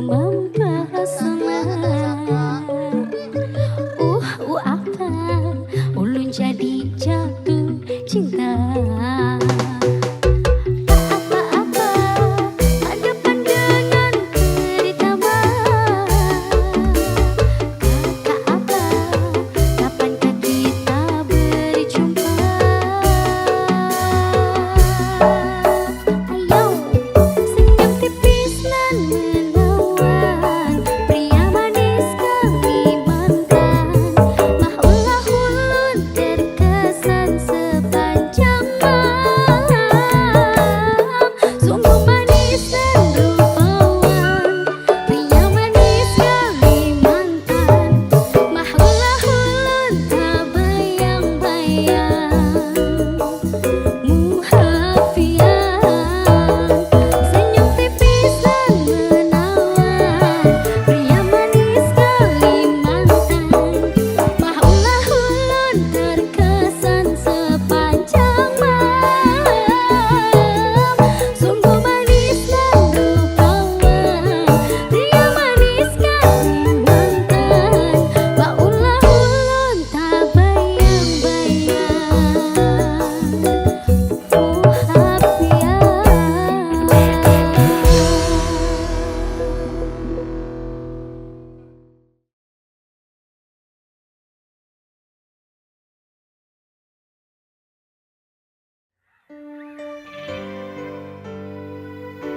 mempesona. Apa ulun jadi jatuh cinta.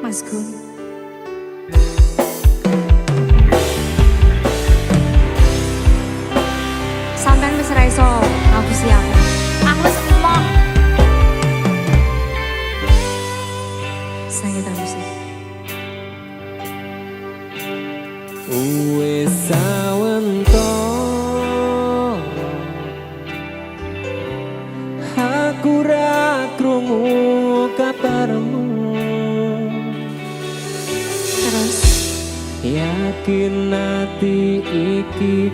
Mas Gun, sampean wis ra iso ngapusi aku. Aku wis emoh. Saya terus. Wis sawentara aku ra krungu kabarmu. Yakin ati iki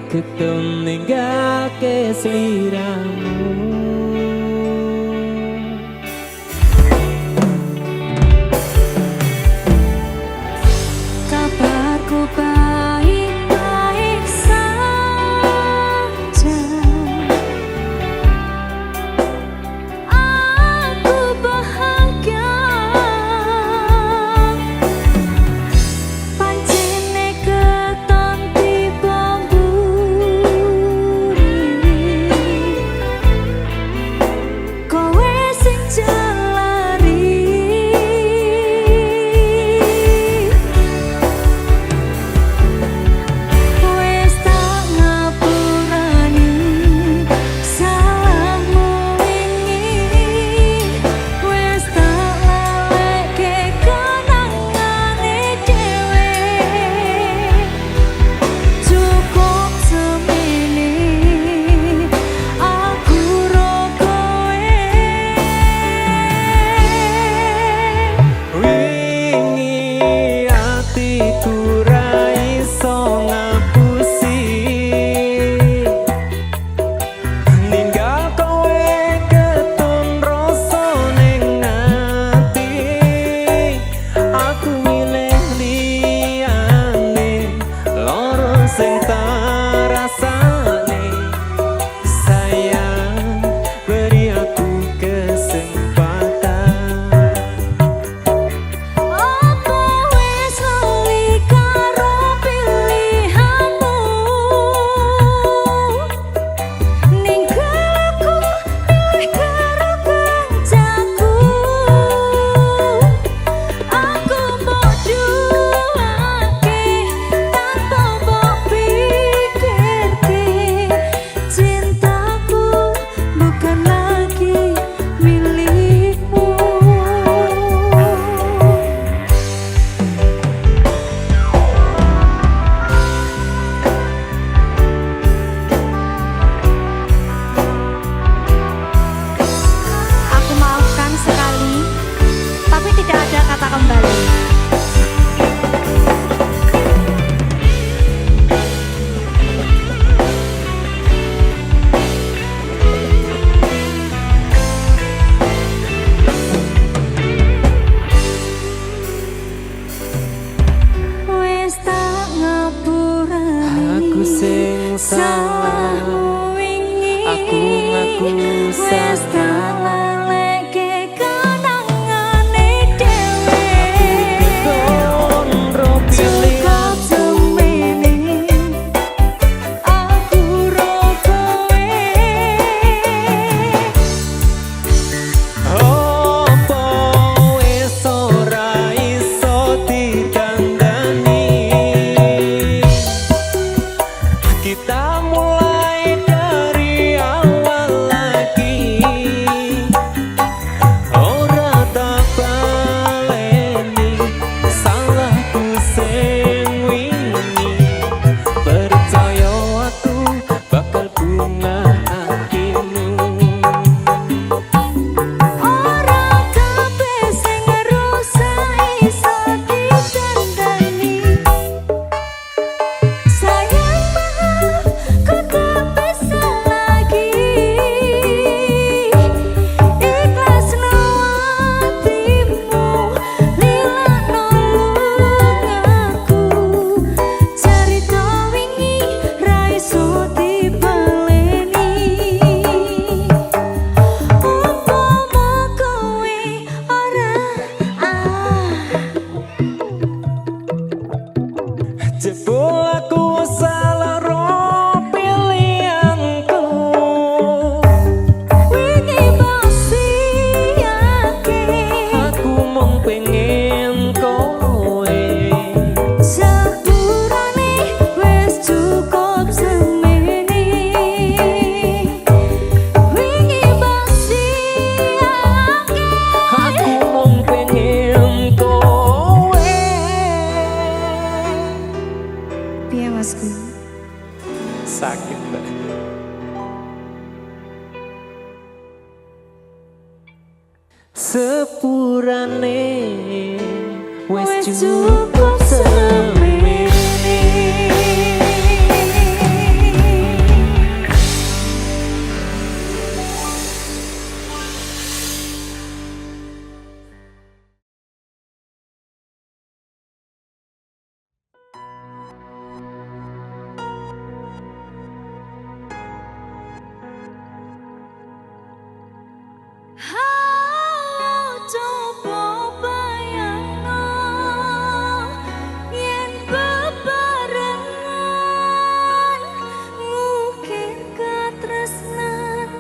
ketemu ninggake sliramu. Kabarku baik-baik saja. Aku bahagia. Pancene keton tiba mburi. Kowe sing jelari. Wes tak ngapurani salahmu wingi. Wes tak laleke kenangane dhewe. Cukup semene aku ro kowe. Wingi atiku ra iso ngapusi ninggal kowe ketun rasa ning ati. Aku milih liyane loro sing tak rasane. Sayang beri aku kesempatan. Apa wes lali karo pilihanmu. Ninggal aku milih karo kancaku. Aku mbok duwake tanpa mbok pikirke. Cintaku bukan lagi milikmu. Aku maafkan sekali, tapi tidak ada kata kembali. salahmu wingi Aku ngaku wes salah leke kenangane dhewe Kondro cukup semene aku ro kowe Apa wis ora iso dikandani Kita mulai dari awal lagi Ora tak baleni salahku sing wingi Percaya aku bakal bunga hatimu ora kabeh sing rusak iso dikandani sayang maaf ku tak bisa lagi ikhlas no hatimu lilakno lungaku cerita wingi ra iso dibaleni umpama kowe ora Jebul aku salah ro pilihanku wingi basiake Aku mung pengen kowe sepurane wis cukup semene wingi basiake Aku mung pengen kowe Piye Masku? Sakit mbak Sepurane wis cukup semene coba bayangno yen bebarengan mungkin katresnan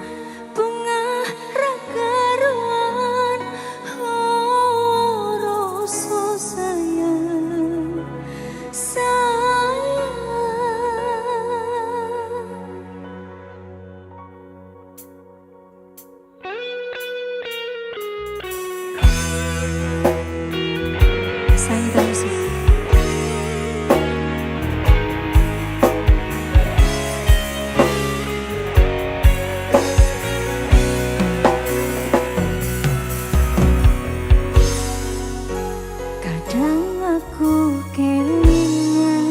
bunga rakaruan rasa sayang sayang Sayang terus. kadang aku kelingan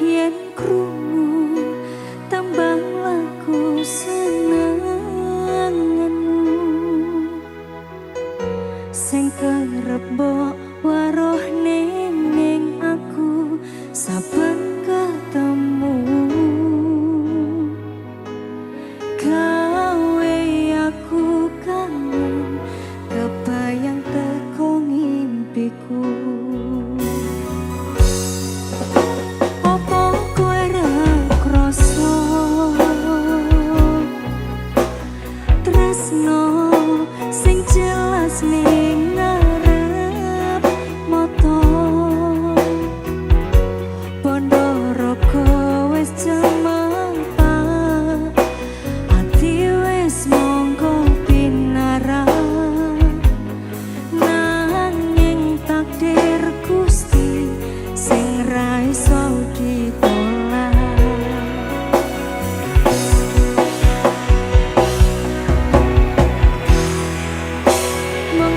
yen krungu tembang lagu senenganmu sing kerep mbok waroh ning aku saben ketemu gawe aku kangen kebayang teko ngimpiku opo kowe ra krasa tresno sing jelas ning ngarep mata bondo roko wis cemapa ati wis mongko pinara nanging takdir Gusti sing ra iso ditolak mung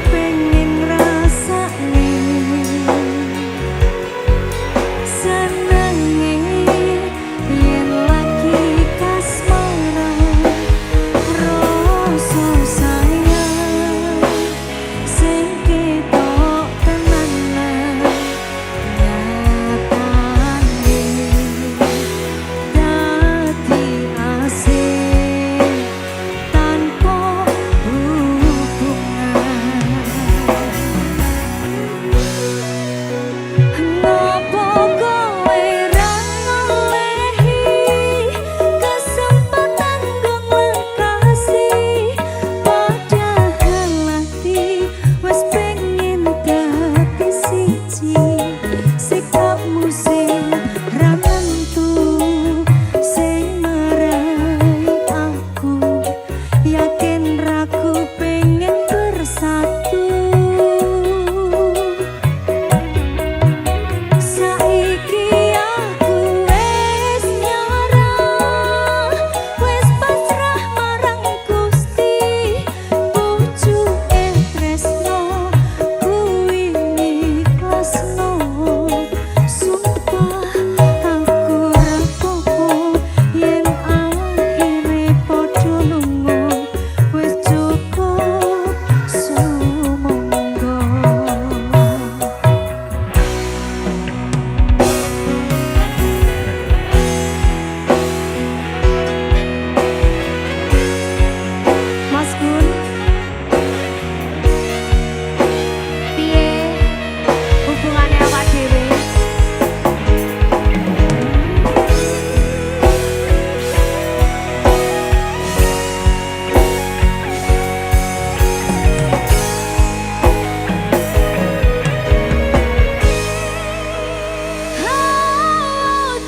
wes pengen dadi siji sikapmu sing ra nentu sing marai aku yakin raku pengen bersatu saiki aku wes nyarah wes pasrah marang Gusti pucuke tresno kuwi ikhlasno sumpah aku rapopo yen akhire padha lunga wes cukup sumangga. Mas Gun, piye hubungannya awak dhewe?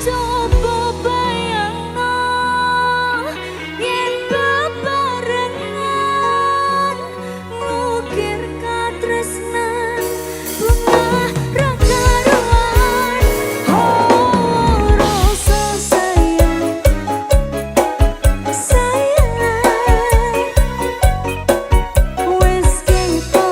Coba bayangno yen bebarengan ngukir katresnan bunga ra karuan rasa sayang wes kepo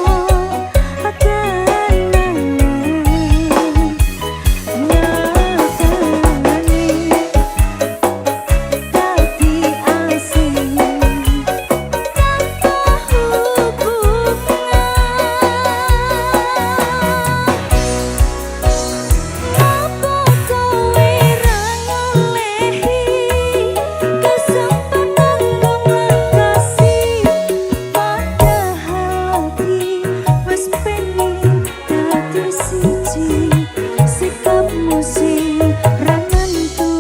sikapmu sing ra nentu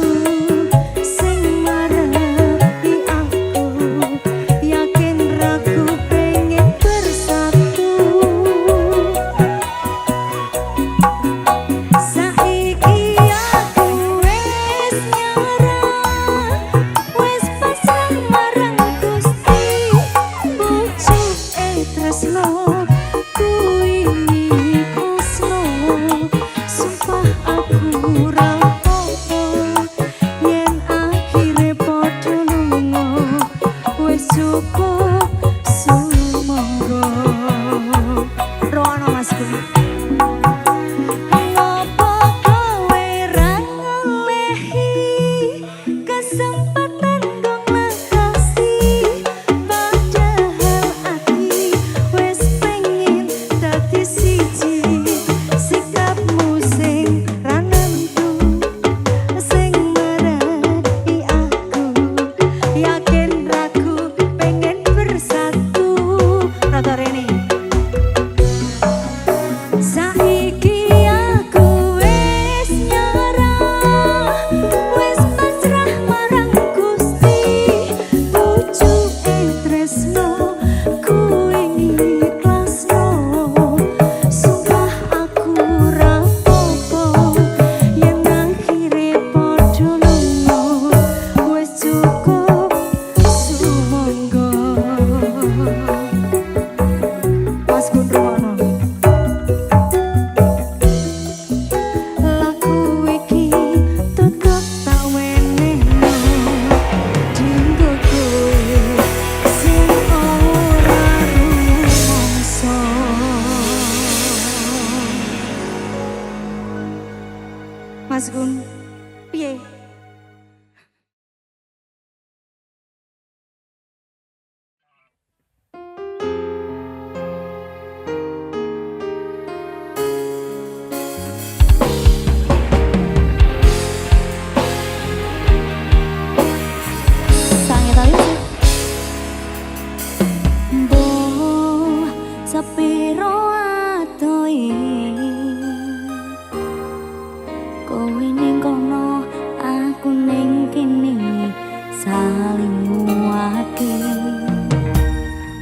sing marai aku yakin raku pengen bersatu saiki aku wes nyarah wes pasrah marang Gusti pucuke tresno kuwi ikhlasno sumpah aku rapopo yen akhire padha lunga wes cukup sumangga. Rono Mas Gun. Ngopo kowe ra ngelehi kesempatan kang makasi padahal ati wes pengen dadi siji sikapmu sing ra nentu sing marai aku yakin raku pengen bersatu rata rene. Saiki aku wes nyarah wes pasrah marang Gusti pucuke tresno kuwi ikhlasno sumpah aku rapopo yen akhire padha lunga wes cukup sumangga. Mas Gun rumono lagu iki tetep tak wenehno dinggo kowe sing ora rumangsa. Mas Gun, piye? Sange ta wis? Mbok sepiro atoe kowe ning kono aku ning kene saling nguwati.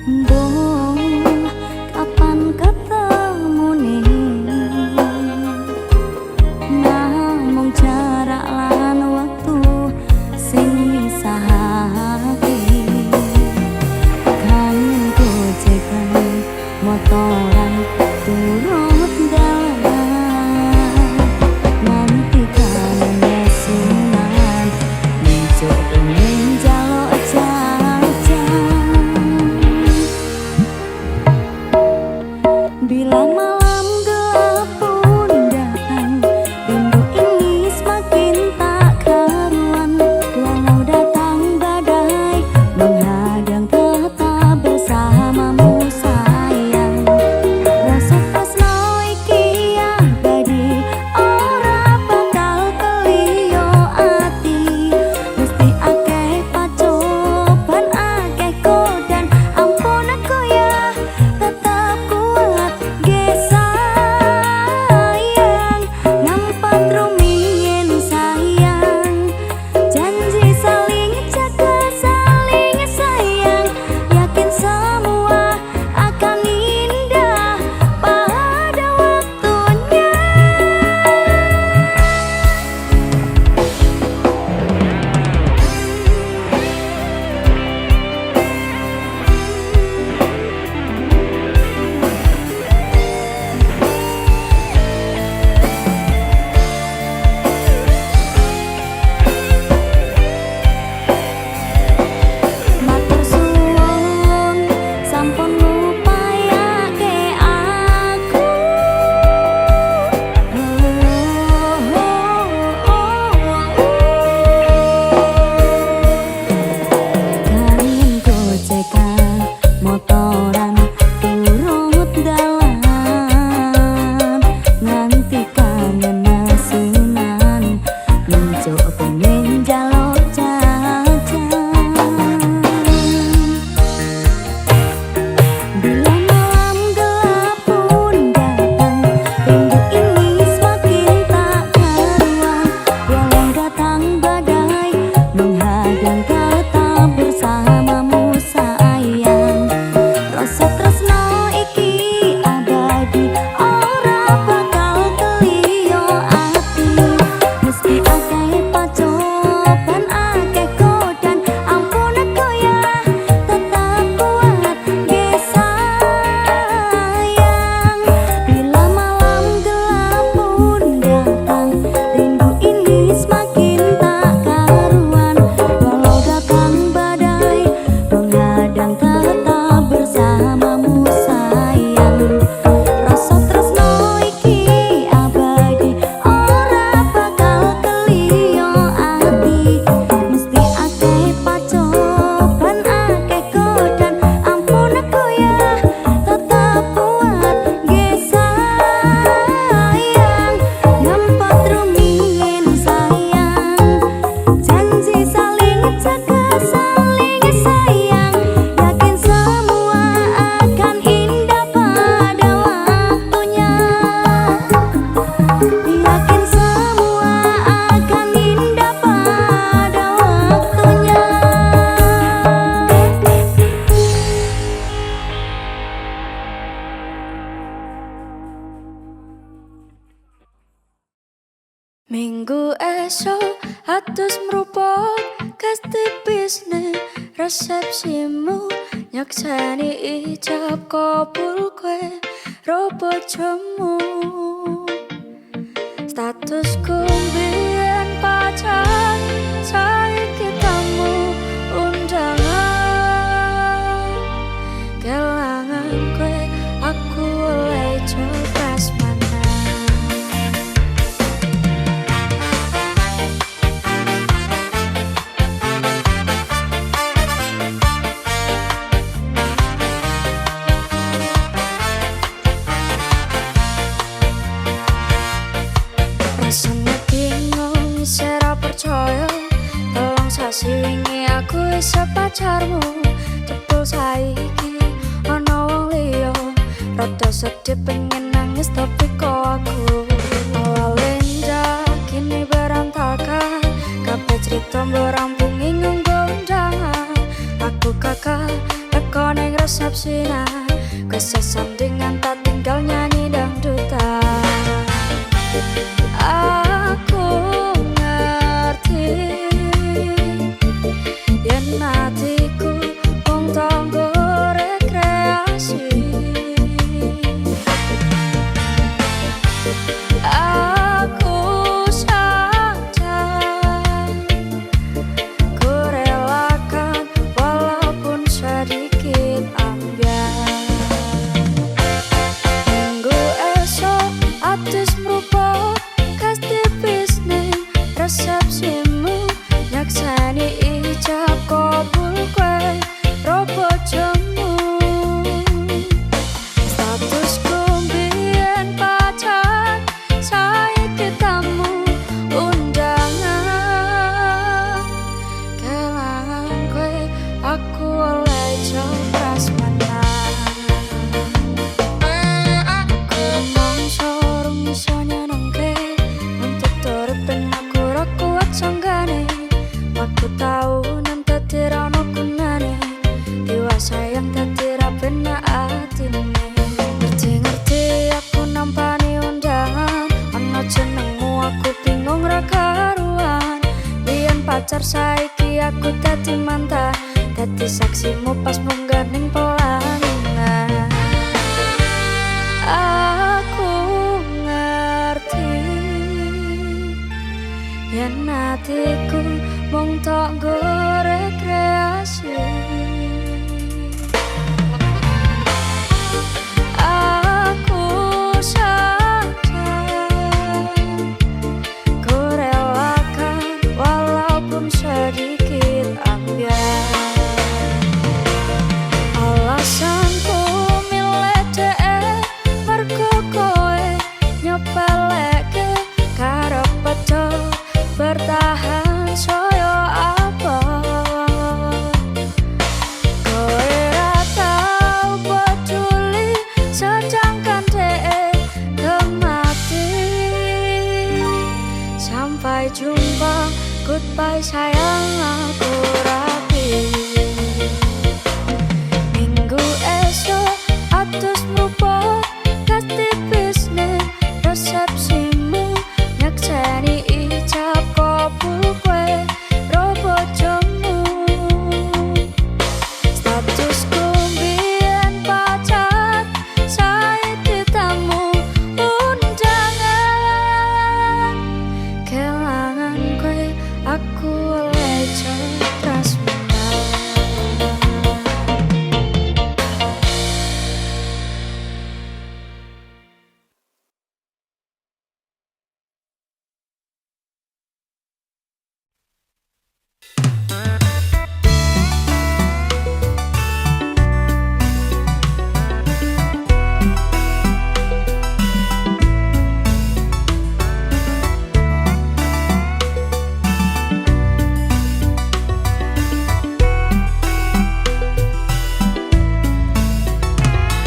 Mbok kapan Bila malam gelap pun datang, rindu ini semakin tak karuan. Walau datang badai menghadang, tetap bersamamu sayang. Rasa tresno iki abadi, ora bakal keliyo ati. Mesti akeh pacoban, akeh kodan, ampun aku ya tetap kuat ge sayang. Nampak rumiyin sayang, janji saling jaga saling sayang. Yakin semua akan indah pada waktunya. Matur suwun sampun ngupayake aku. Karin gocekan motoran turut dalan, nganti kangen asunan muncul pengen jaluk jajan. Bila malam gelap pun datang, rindu ini semakin tak karuan. Walau datang badai menghadang, tetap bersamamu sayang. Rasa tresno iki abadi, ora bakal keliyo ati. Meski akeh pacoban, akeh kodan, ampun aku ya tetap kuat ge sayang. Bila malam gelap pun datang, rindu ini semakin tak karuan. Walau datang badai menghadang, tetap bersamamu sayang. Rasa tresno iki abadi, ora bakal keliyo ati. Mesti akeh pacoban, akeh kodan, ampun aku ya tetap kuat ge sayang. Nampak rumiyin sayang, janji saling jaga saling sayang. Yakin semua akan indah pada waktunya. Yakin semua akan indah pada waktunya. Minggu esok atus meruput kas tipisne resepsimu, nyakseni ijab kabul kue robot jemu. Statusku mbiyen pacar, saiki tamu undangan. Kelangan kue aku oleh copas mana. Rasanya bingung, sera percaya. Tolong sasi wingi aku isa pacarmu, jebul saiki ana wong liya. Rada sedih pengen nangis tapi kok aku awale njak kini berantakan. Kabeh cerita mbok rampungi nganggo undangan. Aku gagal teko ning resepsinan, kowe sesandingan tak tinggal nyanyi dangdutan. Aku ngerti yen hatiku wong tanggo rekreasi. Aku sadar ku relakan walaupun sedikit ambiar. saiki aku dadi manta, dadi saksimu pas munggah ning pelaminan. Aku ngerti yen atiku mung tok nggo rekreasi. Aku sadar ku relakan walaupun sedikit ambiar. Alasanku milih dhek mergo kowe nyepelekke karep pedo bertahan soyo apa. Kowe ra tau peduli sedangkan dhek kemati. Sampai jumpa, goodbye sayang, aku rapi. Minggu esok atus mrupa ganti bisnis resepsimu, nyekseni ijab kabul kowe robot jamu. Statusku mbiyen pacar, saiki tamu undangan. Kelangan kowe aku oleh cetras menang.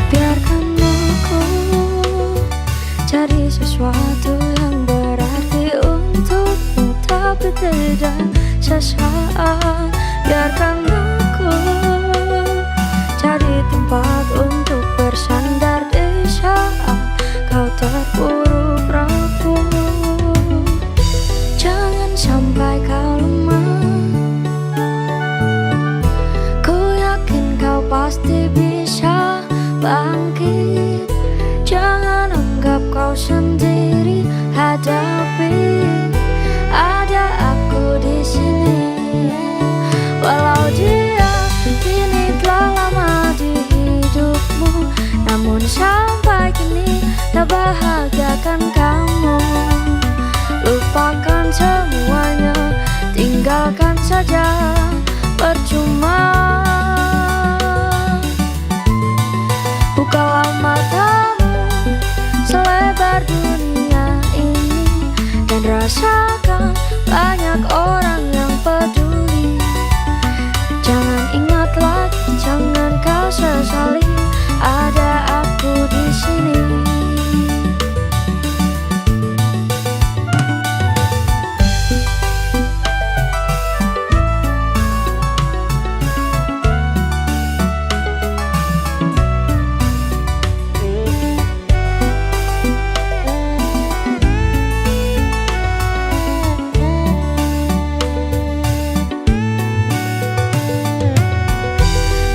Biarkan aku cari sesuatu yang berarti untukmu, tapi tidak sesaat. Biarkan aku cari tempat untuk bersandar di saat kau terpuruk rapuh. Jangan sampai kau lemah, ku yakin kau pasti bisa bangkit. Jangan anggap kau sendiri, hadapi. Ada aku di sini. Walau dia kini telah lama di hidupmu, namun sampai kini tak bahagiakan kamu. Lupakan semuanya, tinggalkan saja, percuma. Bukalah matamu selebar dunia ini dan rasakan banyak orang yang peduli. Jangan ingat lagi, jangan kau sesali, ada aku di sini.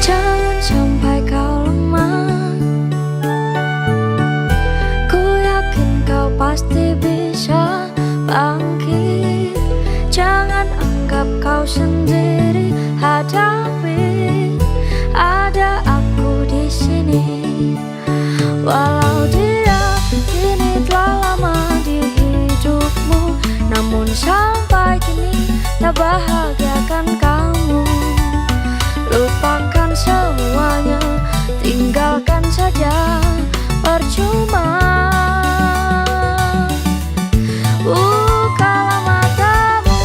Jangan sampai kau lemah, ku yakin kau pasti bisa bangkit. Jangan anggap kau sendiri, hadapi. Ada aku di sini. Walau dia kini telah lama di hidupmu, namun sampai kini tak bahagiakan kamu. Lupakan semuanya, tinggalkan saja, percuma. Bukalah matamu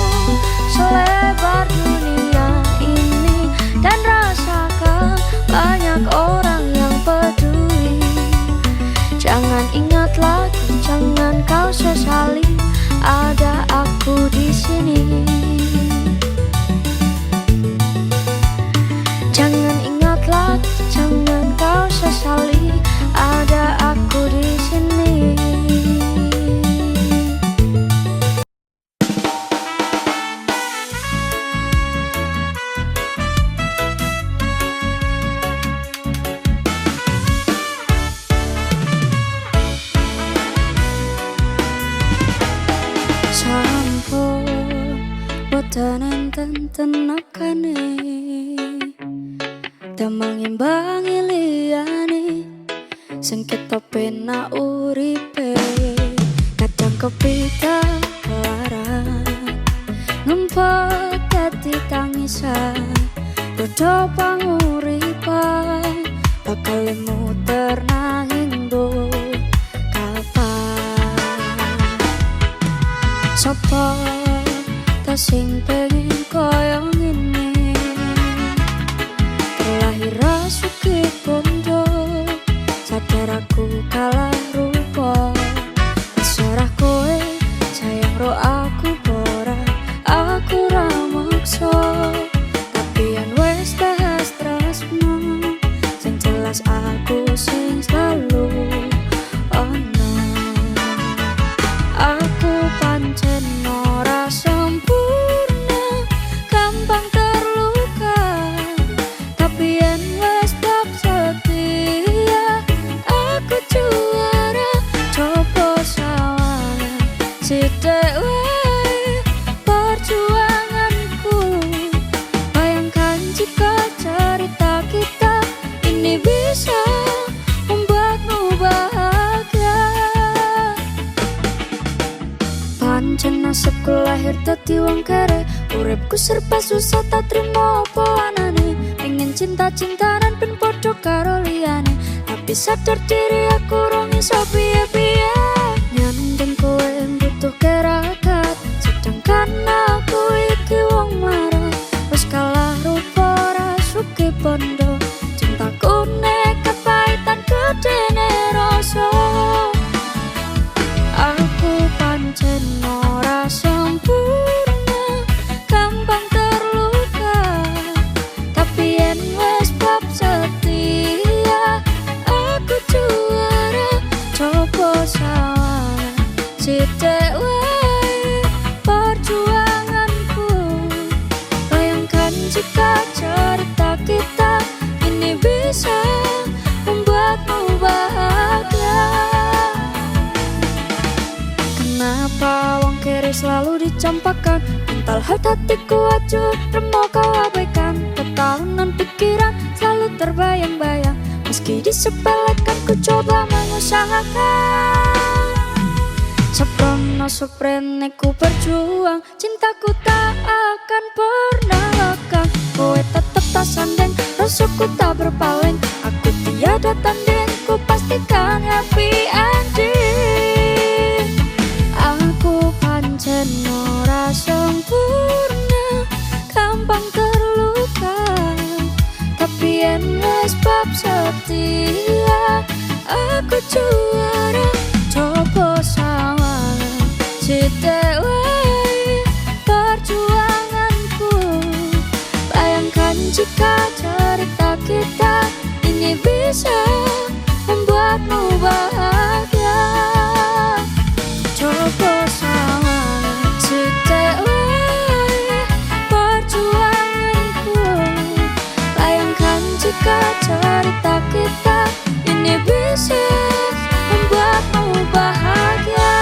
selebar dunia ini dan rasakan banyak orang yang peduli. Jangan ingat lagi, jangan kau sesali, ada aku di sini. Jangan ingat lagi, jangan kau sesali, ada aku di sini. boten enten tenagane damel ngimbangi liyane sing kita penak uripe kadang kepitan kelaran numpuk dadi tangisan padha panguripan bakal muter nanging mbok kapan sapa ta sing pengen koyo ngene terlahir rasuke bondo sadar aku kalah rupa terserah kowe sayang ro aku ora aku ra maksa tapi yen wis bahas tresno sing jelas aku sing selalu ono aku pancen ora sempurna gampang terluka tapi yen wis bab setia aku juara coba salah sithik wae perjuanganku bayangkan jika cerita kita ini bisa membuatmu bahagia pancen nasibku lahir dadi wong kere uripku serba susah tak trimo apa anane pengen cinta-cintanan ben padha karo liyane tapi sadar diri aku rong iso piye-piye nyandeng kowe butuh kerakat sedangkan aku iki wong marah wis kalah rupa rasuke bondo cintaku nekat pahitan gedene rasa aku pancen ora sempurna gampang terluka tapi yen wis bab setia aku juara coba salah sithik wae perjuanganku bayangkan jika cerita kita ini bisa membuatmu bahagia kenapa wong kere selalu dicampakkan mental hati hatiku acuh remo kau abaikan ketahunan pikiran selalu terbayang-bayang meski disepelekan ku coba mengusahakan seprono seprene ku berjuang cintaku tak akan pernah lekang kowe tetep tak sandeng rasaku tak berpaling aku tiada tanding ku pastikan happy ending aku pancen ora sempurna gampang terluka tapi yen wis bab setia aku juara coba salah sithik wae perjuanganku bayangkan jika cerita kita ini bisa membuatmu bahagia coba salah sithik wae perjuanganku bayangkan jika cerita kita ini bisa membuatmu bahagia.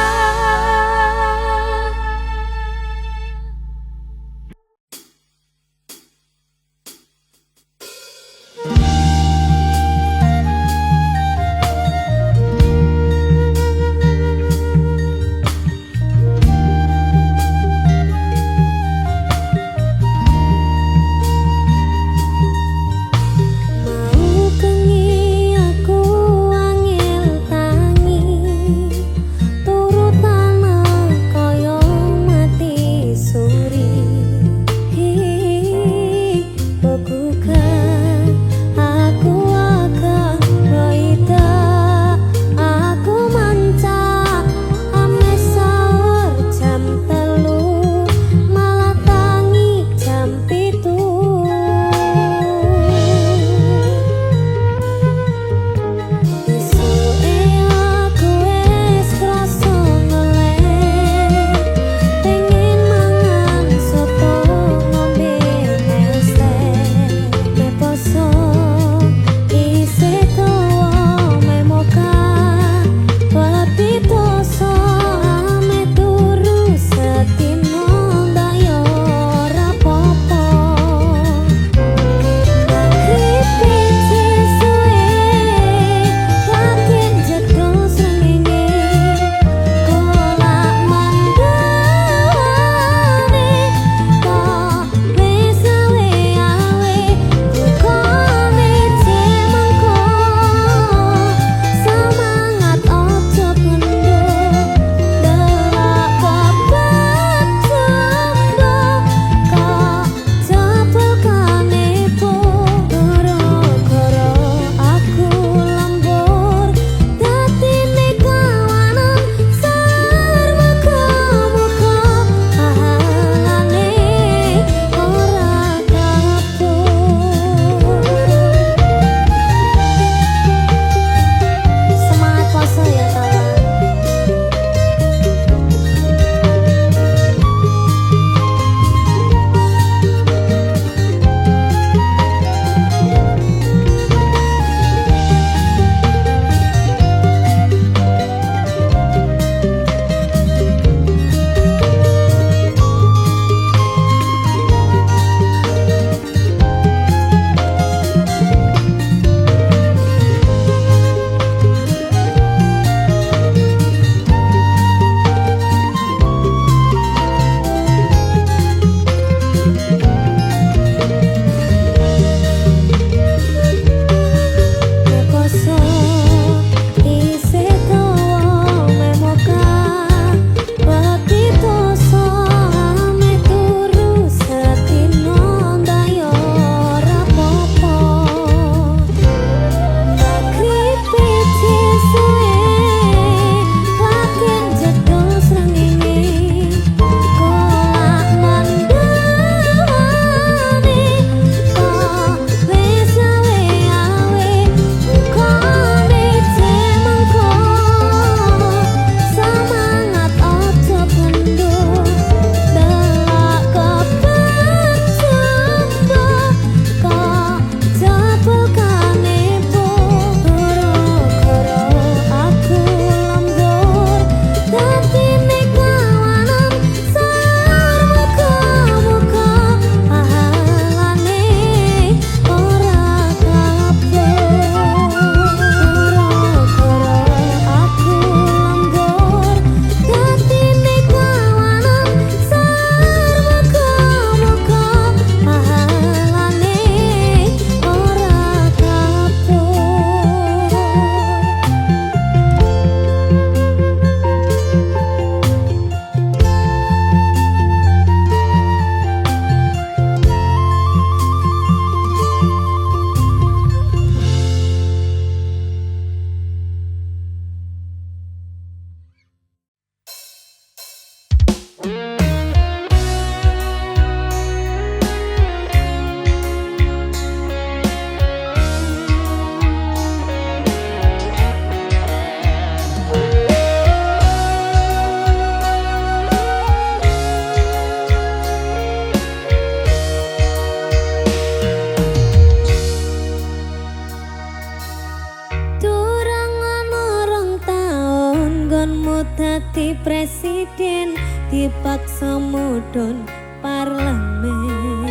Anggonmu dadi presiden dipaksa mudhun parlemen.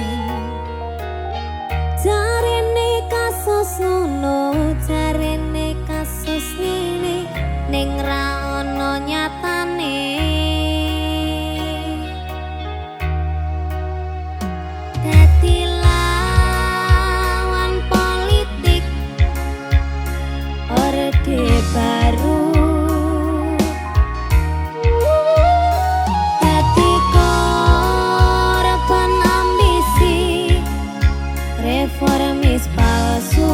Jarene kasus ngono, jarene kasus ngene, ning ra ono nyatane. Dadi lawan politik orde baru. Dadi korban ambisi reformis palsu.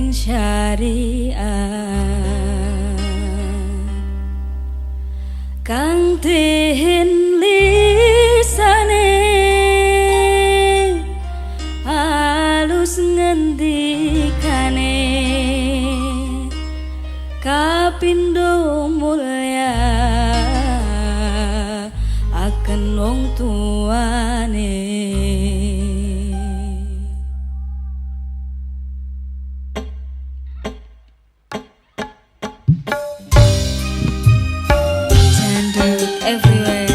ning syariat kang den lisane halus ngendikane kapindo mulya akan wong tuane. Gender everywhere.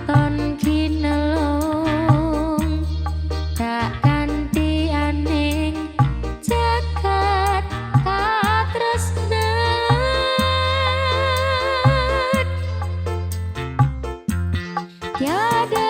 katon kinelung tak kanthi aning jagat katresnan tiada